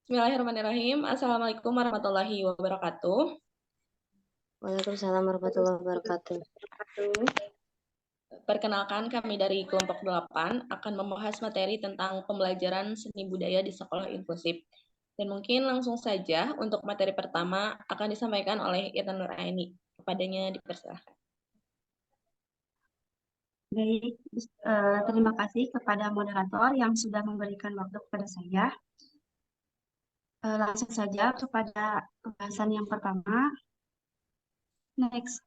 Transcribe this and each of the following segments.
Bismillahirrahmanirrahim. Assalamualaikum warahmatullahi wabarakatuh. Waalaikumsalam warahmatullahi wabarakatuh. Perkenalkan, kami dari kelompok 8 akan membahas materi tentang pembelajaran seni budaya di sekolah inklusif. Dan mungkin langsung saja untuk materi pertama akan disampaikan oleh Intan Nuraini. Kepadanya dipersilahkan. Baik, terima kasih kepada moderator yang sudah memberikan waktu kepada saya. Langsung saja kepada pembahasan yang pertama. Next.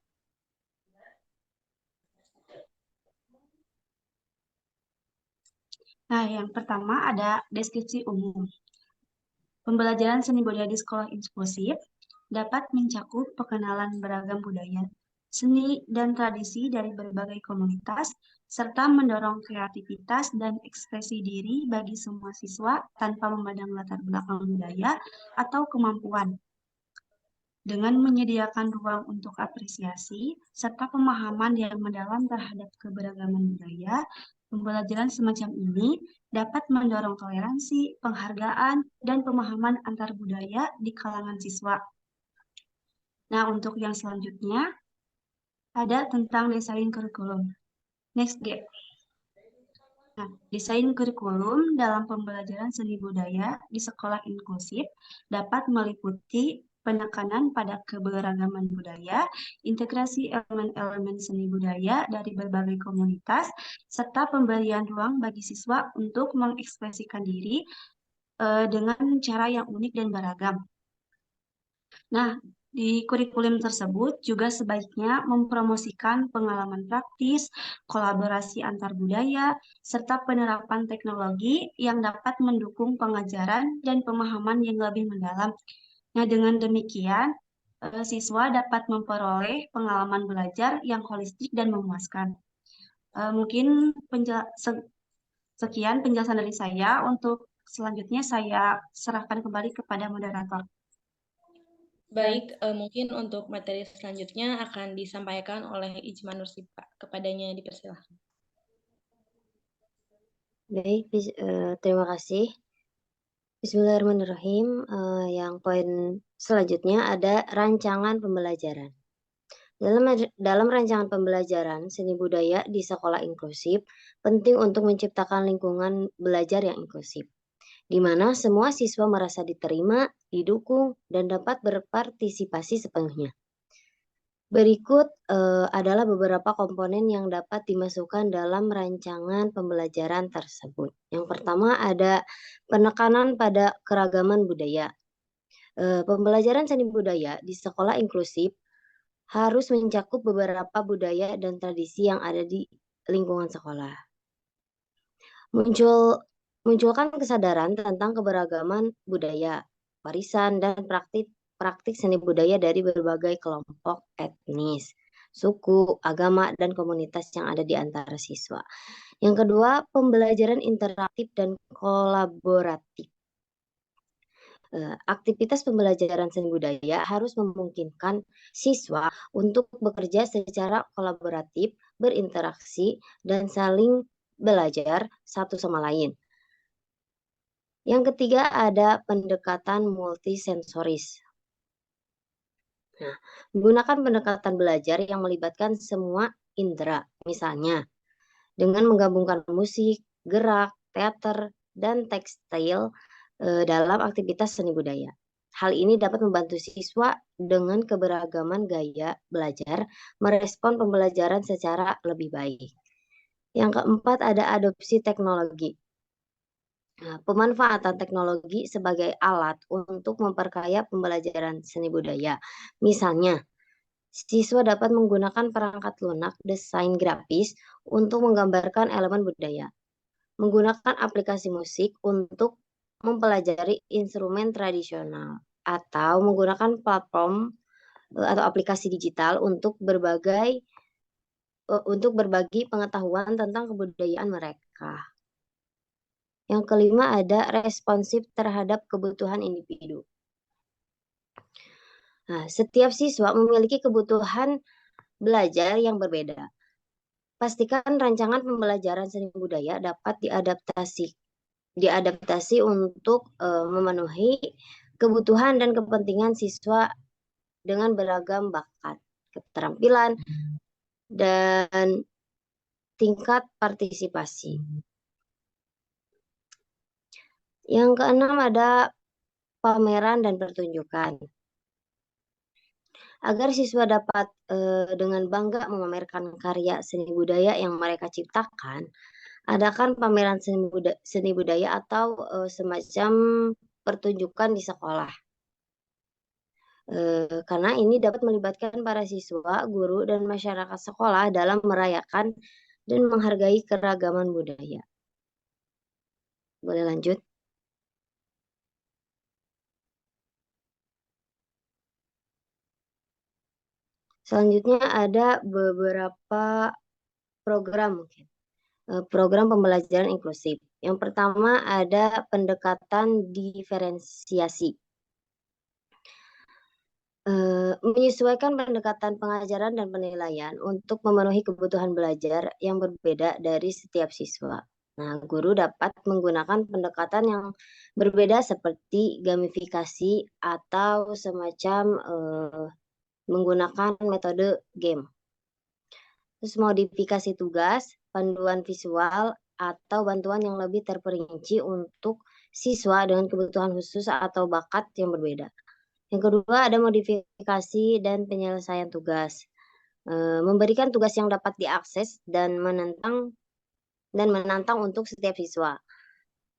Nah, yang pertama ada deskripsi umum. Pembelajaran seni budaya di sekolah inklusif dapat mencakup pengenalan beragam budaya, seni, dan tradisi dari berbagai komunitas, serta mendorong kreativitas dan ekspresi diri bagi semua siswa tanpa memandang latar belakang budaya atau kemampuan. Dengan menyediakan ruang untuk apresiasi serta pemahaman yang mendalam terhadap keberagaman budaya, pembelajaran semacam ini dapat mendorong toleransi, penghargaan, dan pemahaman antar budaya di kalangan siswa. Nah, untuk yang selanjutnya, ada tentang desain kurikulum. Next, G. Nah, desain kurikulum dalam pembelajaran seni budaya di sekolah inklusif dapat meliputi penekanan pada keberagaman budaya, integrasi elemen-elemen seni budaya dari berbagai komunitas, serta pemberian ruang bagi siswa untuk mengekspresikan diri dengan cara yang unik dan beragam. Nah, di kurikulum tersebut juga sebaiknya mempromosikan pengalaman praktis, kolaborasi antar budaya, serta penerapan teknologi yang dapat mendukung pengajaran dan pemahaman yang lebih mendalam. Nah, dengan demikian, siswa dapat memperoleh pengalaman belajar yang holistik dan memuaskan. Mungkin sekian penjelasan dari saya. Untuk selanjutnya saya serahkan kembali kepada moderator. Baik, mungkin untuk materi selanjutnya akan disampaikan oleh Ijma Nursipa. Kepadanya dipersilahkan. Baik, terima kasih. Bismillahirrahmanirrahim. Yang poin selanjutnya ada rancangan pembelajaran. Dalam rancangan pembelajaran seni budaya di sekolah inklusif, penting untuk menciptakan lingkungan belajar yang inklusif, di mana semua siswa merasa diterima, didukung, dan dapat berpartisipasi sepenuhnya. Berikut adalah beberapa komponen yang dapat dimasukkan dalam rancangan pembelajaran tersebut. Yang pertama ada penekanan pada keragaman budaya. Pembelajaran seni budaya di sekolah inklusif harus mencakup beberapa budaya dan tradisi yang ada di lingkungan sekolah. Munculkan kesadaran tentang keberagaman budaya, warisan, dan praktik seni budaya dari berbagai kelompok etnis, suku, agama, dan komunitas yang ada di antara siswa. Yang kedua, pembelajaran interaktif dan kolaboratif. Aktivitas pembelajaran seni budaya harus memungkinkan siswa untuk bekerja secara kolaboratif, berinteraksi, dan saling belajar satu sama lain. Yang ketiga ada pendekatan multisensoris. Nah, menggunakan pendekatan belajar yang melibatkan semua indera, misalnya dengan menggabungkan musik, gerak, teater, dan tekstil dalam aktivitas seni budaya. Hal ini dapat membantu siswa dengan keberagaman gaya belajar merespon pembelajaran secara lebih baik. Yang keempat ada adopsi teknologi. Nah, pemanfaatan teknologi sebagai alat untuk memperkaya pembelajaran seni budaya. Misalnya, siswa dapat menggunakan perangkat lunak desain grafis untuk menggambarkan elemen budaya, menggunakan aplikasi musik untuk mempelajari instrumen tradisional, atau menggunakan platform atau aplikasi digital untuk berbagi pengetahuan tentang kebudayaan mereka. Yang kelima ada responsif terhadap kebutuhan individu. Nah, setiap siswa memiliki kebutuhan belajar yang berbeda. Pastikan rancangan pembelajaran seni budaya dapat diadaptasi diadaptasi untuk memenuhi kebutuhan dan kepentingan siswa dengan beragam bakat, keterampilan, dan tingkat partisipasi. Yang keenam ada pameran dan pertunjukan. Agar siswa dapat dengan bangga memamerkan karya seni budaya yang mereka ciptakan, adakan pameran seni budaya atau semacam pertunjukan di sekolah. Karena ini dapat melibatkan para siswa, guru, dan masyarakat sekolah dalam merayakan dan menghargai keragaman budaya. Boleh lanjut? Selanjutnya ada beberapa program mungkin. Program pembelajaran inklusif. Yang pertama ada pendekatan diferensiasi. Menyesuaikan pendekatan pengajaran dan penilaian untuk memenuhi kebutuhan belajar yang berbeda dari setiap siswa. Nah, guru dapat menggunakan pendekatan yang berbeda seperti gamifikasi atau semacam menggunakan metode game. Terus modifikasi tugas, panduan visual, atau bantuan yang lebih terperinci untuk siswa dengan kebutuhan khusus atau bakat yang berbeda. Yang kedua ada modifikasi dan penyelesaian tugas. Memberikan tugas yang dapat diakses dan menantang untuk setiap siswa.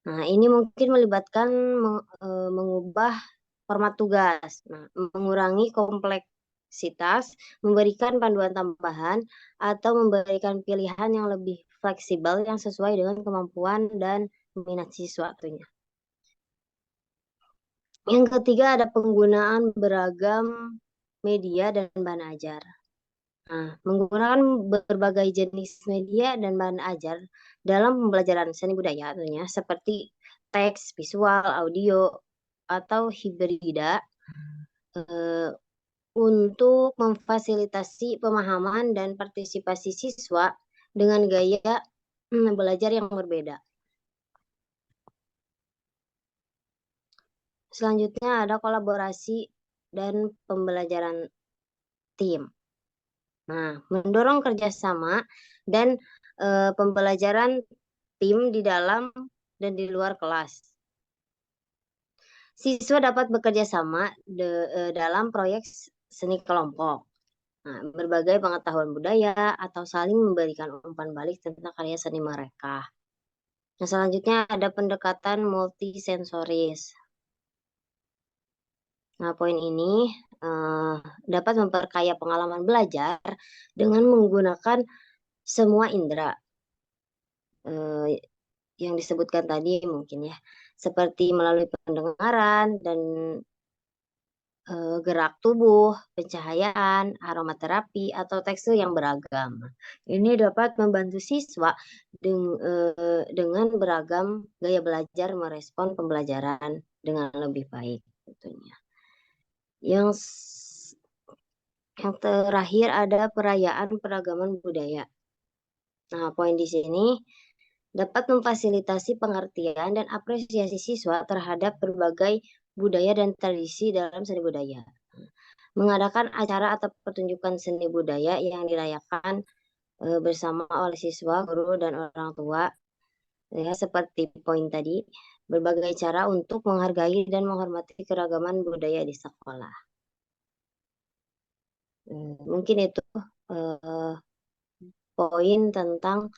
Nah, ini mungkin melibatkan mengubah format tugas, mengurangi kompleksitas, memberikan panduan tambahan, atau memberikan pilihan yang lebih fleksibel yang sesuai dengan kemampuan dan minat siswa tentunya. Yang ketiga ada penggunaan beragam media dan bahan ajar. Nah, menggunakan berbagai jenis media dan bahan ajar dalam pembelajaran seni budaya tentunya seperti teks, visual, audio, atau hibrida untuk memfasilitasi pemahaman dan partisipasi siswa dengan gaya belajar yang berbeda. Selanjutnya ada kolaborasi dan pembelajaran tim. Nah, mendorong kerjasama dan pembelajaran tim di dalam dan di luar kelas. Siswa dapat bekerja sama dalam proyek seni kelompok. Nah, berbagai pengetahuan budaya atau saling memberikan umpan balik tentang karya seni mereka. Nah, selanjutnya ada pendekatan multisensoris. Nah, poin ini dapat memperkaya pengalaman belajar dengan menggunakan semua indera yang disebutkan tadi mungkin ya, seperti melalui pendengaran dan gerak tubuh, pencahayaan, aromaterapi, atau tekstur yang beragam. Ini dapat membantu siswa dengan beragam gaya belajar merespon pembelajaran dengan lebih baik tentunya. Yang terakhir ada perayaan peragaman budaya. Nah, poin di sini dapat memfasilitasi pengertian dan apresiasi siswa terhadap berbagai budaya dan tradisi dalam seni budaya. Mengadakan acara atau pertunjukan seni budaya yang dirayakan bersama oleh siswa, guru, dan orang tua. Ya, seperti poin tadi, berbagai cara untuk menghargai dan menghormati keragaman budaya di sekolah. Mungkin itu poin tentang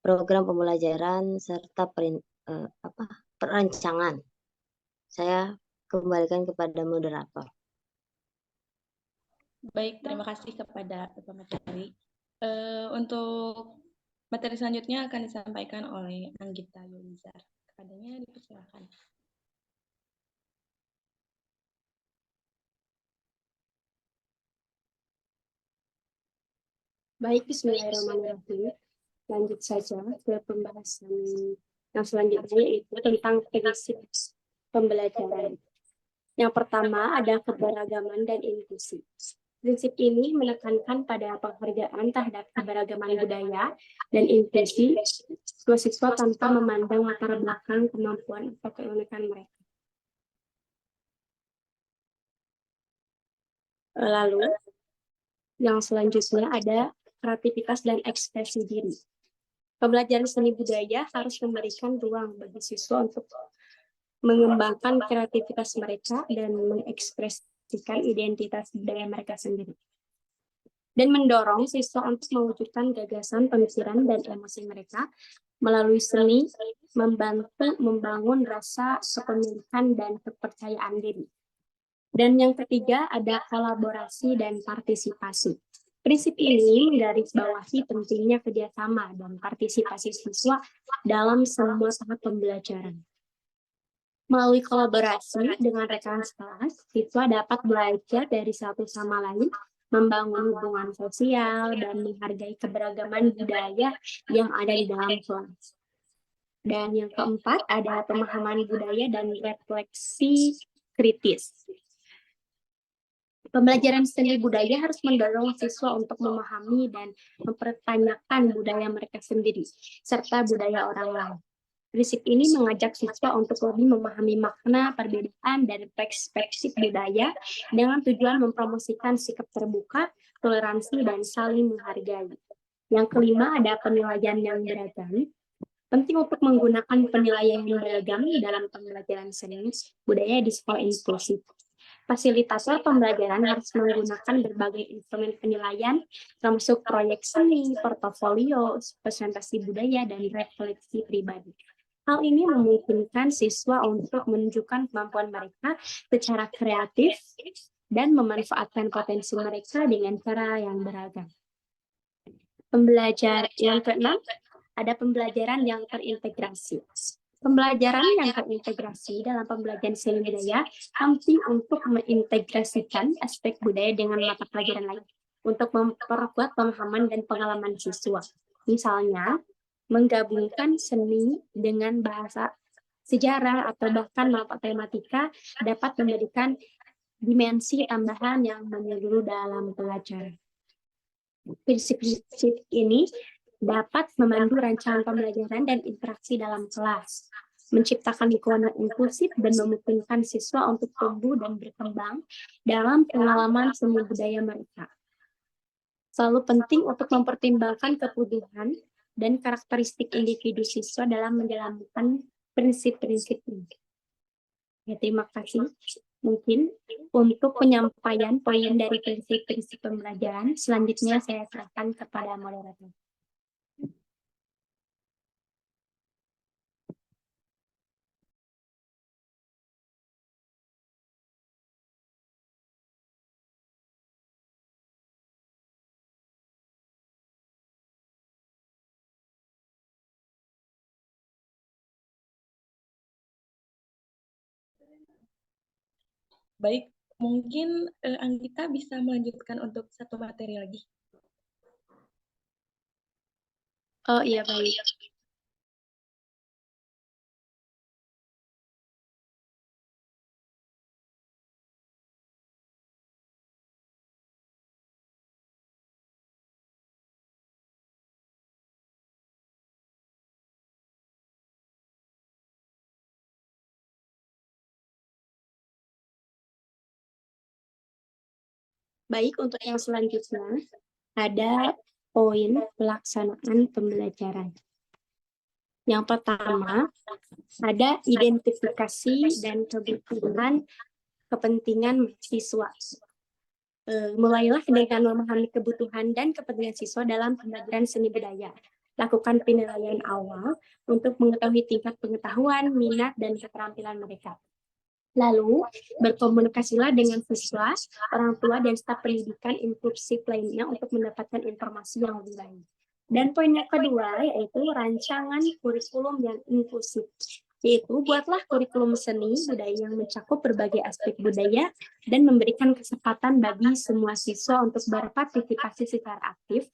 program pembelajaran serta perancangan. Saya kembalikan kepada moderator. Baik, terima kasih kepada Bapak Materi. Untuk materi selanjutnya akan disampaikan oleh Anggita Yulizar. Kepadanya dipersilakan. Baik, bismillahirrahmanirrahim. Lanjut saja ke pembahasan yang selanjutnya, yaitu tentang prinsip pembelajaran. Yang pertama ada keberagaman dan inklusi. Prinsip ini menekankan pada penghargaan terhadap keberagaman budaya dan inklusi siswa-siswa tanpa memandang latar belakang, kemampuan, atau keunikan mereka. Lalu, yang selanjutnya ada kreativitas dan ekspresi diri. Pembelajaran seni budaya harus memberikan ruang bagi siswa untuk mengembangkan kreativitas mereka dan mengekspresikan identitas budaya mereka sendiri. Dan mendorong siswa untuk mewujudkan gagasan, pemikiran, dan emosi mereka melalui seni, membantu membangun rasa kepemilikan dan kepercayaan diri. Dan yang ketiga ada kolaborasi dan partisipasi. Prinsip ini menggarisbawahi pentingnya kerjasama dan partisipasi siswa dalam semua tahap pembelajaran. Melalui kolaborasi dengan rekan sekelas, siswa dapat belajar dari satu sama lain, membangun hubungan sosial, dan menghargai keberagaman budaya yang ada di dalam kelas. Dan yang keempat, ada pemahaman budaya dan refleksi kritis. Pembelajaran seni budaya harus mendorong siswa untuk memahami dan mempertanyakan budaya mereka sendiri, serta budaya orang lain. Prinsip ini mengajak siswa untuk lebih memahami makna, perbedaan, dan perspektif budaya dengan tujuan mempromosikan sikap terbuka, toleransi, dan saling menghargai. Yang kelima, ada penilaian yang beragam. Penting untuk menggunakan penilaian yang beragam dalam pembelajaran seni budaya di sekolah inklusif. Fasilitator pembelajaran harus menggunakan berbagai instrumen penilaian, termasuk proyek seni, portofolio, presentasi budaya, dan refleksi pribadi. Hal ini memungkinkan siswa untuk menunjukkan kemampuan mereka secara kreatif dan memanfaatkan potensi mereka dengan cara yang beragam. Pembelajaran yang keenam, ada pembelajaran yang terintegrasi. Pembelajaran yang terintegrasi dalam pembelajaran seni budaya penting untuk mengintegrasikan aspek budaya dengan mata pelajaran lain untuk memperkuat pemahaman dan pengalaman siswa. Misalnya, menggabungkan seni dengan bahasa sejarah atau bahkan matematika dapat memberikan dimensi tambahan yang menyeluruh dalam pelajaran. Prinsip-prinsip ini dapat memandu rancangan pembelajaran dan interaksi dalam kelas, menciptakan lingkungan inklusif dan memungkinkan siswa untuk tumbuh dan berkembang dalam pengalaman seni budaya mereka. Selalu penting untuk mempertimbangkan kebutuhan dan karakteristik individu siswa dalam menjalankan prinsip-prinsip ini. Ya, terima kasih. Mungkin untuk penyampaian poin dari prinsip-prinsip pembelajaran, selanjutnya saya serahkan kepada moderator. Baik, mungkin Anggita bisa melanjutkan untuk satu materi lagi. Oh iya, baik. Baik, untuk yang selanjutnya ada poin pelaksanaan pembelajaran. Yang pertama, ada identifikasi dan kebutuhan kepentingan siswa. Mulailah dengan memahami kebutuhan dan kepentingan siswa dalam pembelajaran seni budaya. Lakukan penilaian awal untuk mengetahui tingkat pengetahuan, minat, dan keterampilan mereka. Lalu, berkomunikasilah dengan siswa, orang tua, dan staf pendidikan inklusif lainnya untuk mendapatkan informasi yang lebih baik. Dan poin yang kedua yaitu rancangan kurikulum yang inklusif, yaitu buatlah kurikulum seni budaya yang mencakup berbagai aspek budaya dan memberikan kesempatan bagi semua siswa untuk berpartisipasi secara aktif,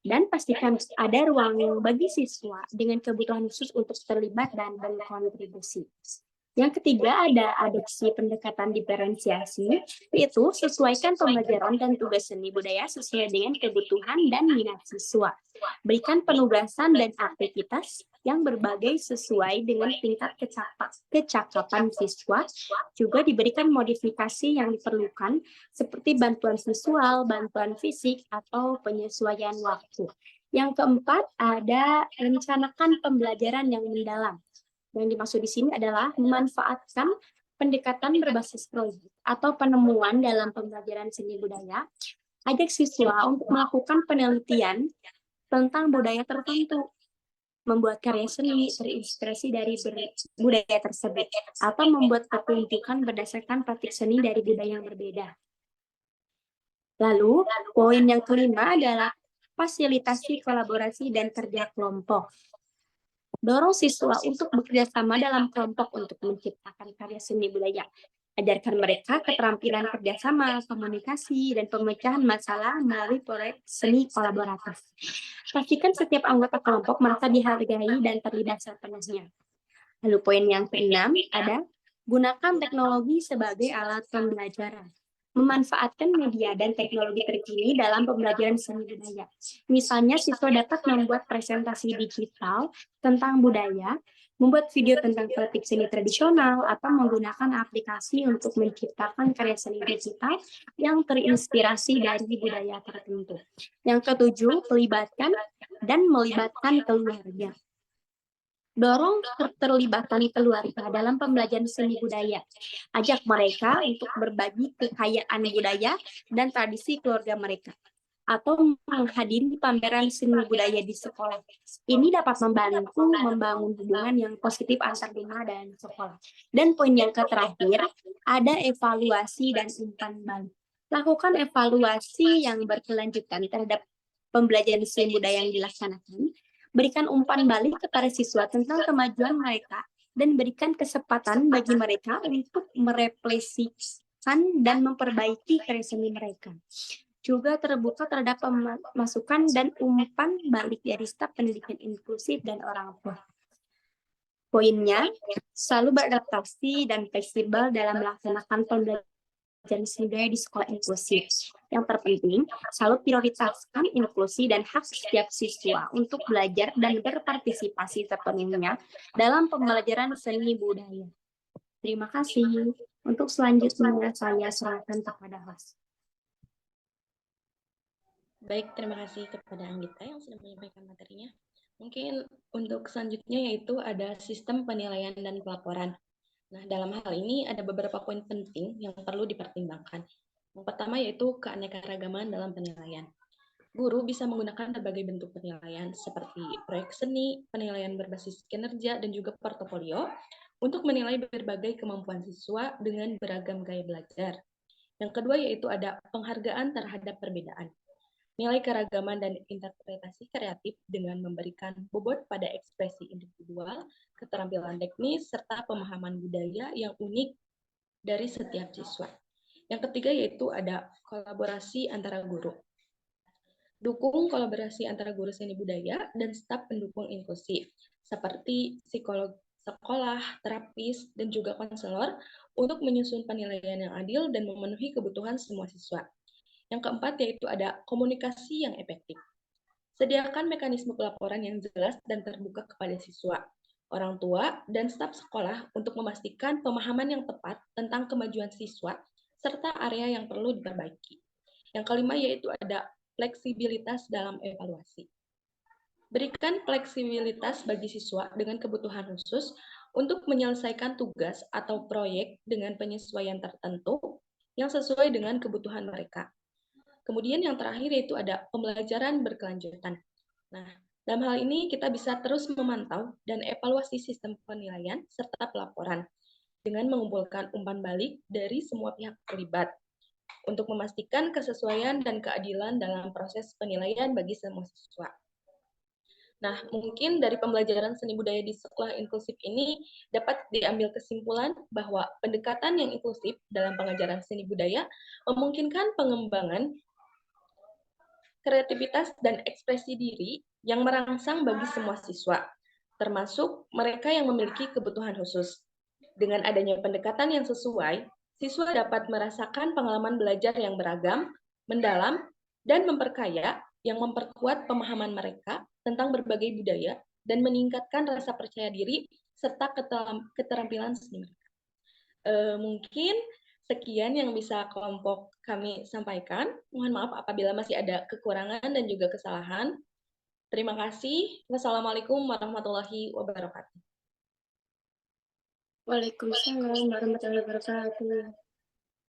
dan pastikan ada ruang bagi siswa dengan kebutuhan khusus untuk terlibat dan berkontribusi. Yang ketiga ada adopsi pendekatan diferensiasi, yaitu sesuaikan pembelajaran dan tugas seni budaya sesuai dengan kebutuhan dan minat siswa. Berikan penugasan dan aktivitas yang berbagai sesuai dengan tingkat kecakapan siswa. Juga diberikan modifikasi yang diperlukan seperti bantuan visual, bantuan fisik, atau penyesuaian waktu. Yang keempat ada rencanakan pembelajaran yang mendalam. Yang dimaksud di sini adalah memanfaatkan pendekatan berbasis proyek atau penemuan dalam pembelajaran seni budaya. Ajak siswa untuk melakukan penelitian tentang budaya tertentu, membuat karya seni terinspirasi dari budaya tersebut, atau membuat pertunjukan berdasarkan praktik seni dari budaya yang berbeda. Lalu, poin yang kelima adalah fasilitasi kolaborasi dan kerja kelompok. Dorong siswa untuk bekerja sama dalam kelompok untuk menciptakan karya seni budaya. Ajarkan mereka keterampilan kerjasama, komunikasi, dan pemecahan masalah melalui proyek seni kolaboratif. Pastikan setiap anggota kelompok merasa dihargai dan terlibat sepenuhnya. Lalu poin yang keenam ada gunakan teknologi sebagai alat pembelajaran. Memanfaatkan media dan teknologi terkini dalam pembelajaran seni budaya. Misalnya, siswa dapat membuat presentasi digital tentang budaya, membuat video tentang praktik seni tradisional, atau menggunakan aplikasi untuk menciptakan karya seni digital yang terinspirasi dari budaya tertentu. Yang ketujuh, melibatkan keluarga. Dorong keterlibatan keluarga dalam pembelajaran seni budaya. Ajak mereka untuk berbagi kekayaan budaya dan tradisi keluarga mereka, atau menghadiri pameran seni budaya di sekolah. Ini dapat membantu membangun hubungan yang positif antar rumah dan sekolah. Dan poin yang terakhir, ada evaluasi dan umpan balik. Lakukan evaluasi yang berkelanjutan terhadap pembelajaran seni budaya yang dilaksanakan. Berikan umpan balik kepada siswa tentang kemajuan mereka dan berikan kesempatan bagi mereka untuk merefleksikan dan memperbaiki karya seni mereka. Juga terbuka terhadap masukan dan umpan balik dari staf pendidikan inklusif dan orang tua. Poinnya, selalu beradaptasi dan fleksibel dalam melaksanakan pembelajaran seni budaya di sekolah inklusif. Yang terpenting, selalu prioritaskan inklusi dan hak setiap siswa untuk belajar dan berpartisipasi sepenuhnya dalam pembelajaran seni budaya. Terima kasih. Untuk selanjutnya saya serahkan kepada host. Baik, terima kasih kepada Anggita yang sudah menyampaikan materinya. Mungkin untuk selanjutnya yaitu ada sistem penilaian dan pelaporan. Nah, dalam hal ini ada beberapa poin penting yang perlu dipertimbangkan. Yang pertama yaitu keanekaragaman dalam penilaian. Guru bisa menggunakan berbagai bentuk penilaian seperti proyek seni, penilaian berbasis kinerja, dan juga portofolio untuk menilai berbagai kemampuan siswa dengan beragam gaya belajar. Yang kedua yaitu ada penghargaan terhadap perbedaan. Nilai keragaman dan interpretasi kreatif dengan memberikan bobot pada ekspresi individual, keterampilan teknis, serta pemahaman budaya yang unik dari setiap siswa. Yang ketiga yaitu ada kolaborasi antara guru. Dukung kolaborasi antara guru seni budaya dan staf pendukung inklusif, seperti psikolog sekolah, terapis, dan juga konselor untuk menyusun penilaian yang adil dan memenuhi kebutuhan semua siswa. Yang keempat yaitu ada komunikasi yang efektif. Sediakan mekanisme pelaporan yang jelas dan terbuka kepada siswa, orang tua, dan staf sekolah untuk memastikan pemahaman yang tepat tentang kemajuan siswa serta area yang perlu diperbaiki. Yang kelima yaitu ada fleksibilitas dalam evaluasi. Berikan fleksibilitas bagi siswa dengan kebutuhan khusus untuk menyelesaikan tugas atau proyek dengan penyesuaian tertentu yang sesuai dengan kebutuhan mereka. Kemudian yang terakhir yaitu ada pembelajaran berkelanjutan. Nah, dalam hal ini kita bisa terus memantau dan evaluasi sistem penilaian serta pelaporan dengan mengumpulkan umpan balik dari semua pihak terlibat untuk memastikan kesesuaian dan keadilan dalam proses penilaian bagi semua siswa. Nah, mungkin dari pembelajaran seni budaya di sekolah inklusif ini dapat diambil kesimpulan bahwa pendekatan yang inklusif dalam pengajaran seni budaya memungkinkan pengembangan kreativitas dan ekspresi diri yang merangsang bagi semua siswa, termasuk mereka yang memiliki kebutuhan khusus. Dengan adanya pendekatan yang sesuai, siswa dapat merasakan pengalaman belajar yang beragam, mendalam, dan memperkaya yang memperkuat pemahaman mereka tentang berbagai budaya dan meningkatkan rasa percaya diri serta keterampilan seni. Mungkin sekian yang bisa kelompok kami sampaikan. Mohon maaf apabila masih ada kekurangan dan juga kesalahan. Terima kasih. Wassalamualaikum warahmatullahi wabarakatuh. Waalaikumsalam warahmatullahi wabarakatuh.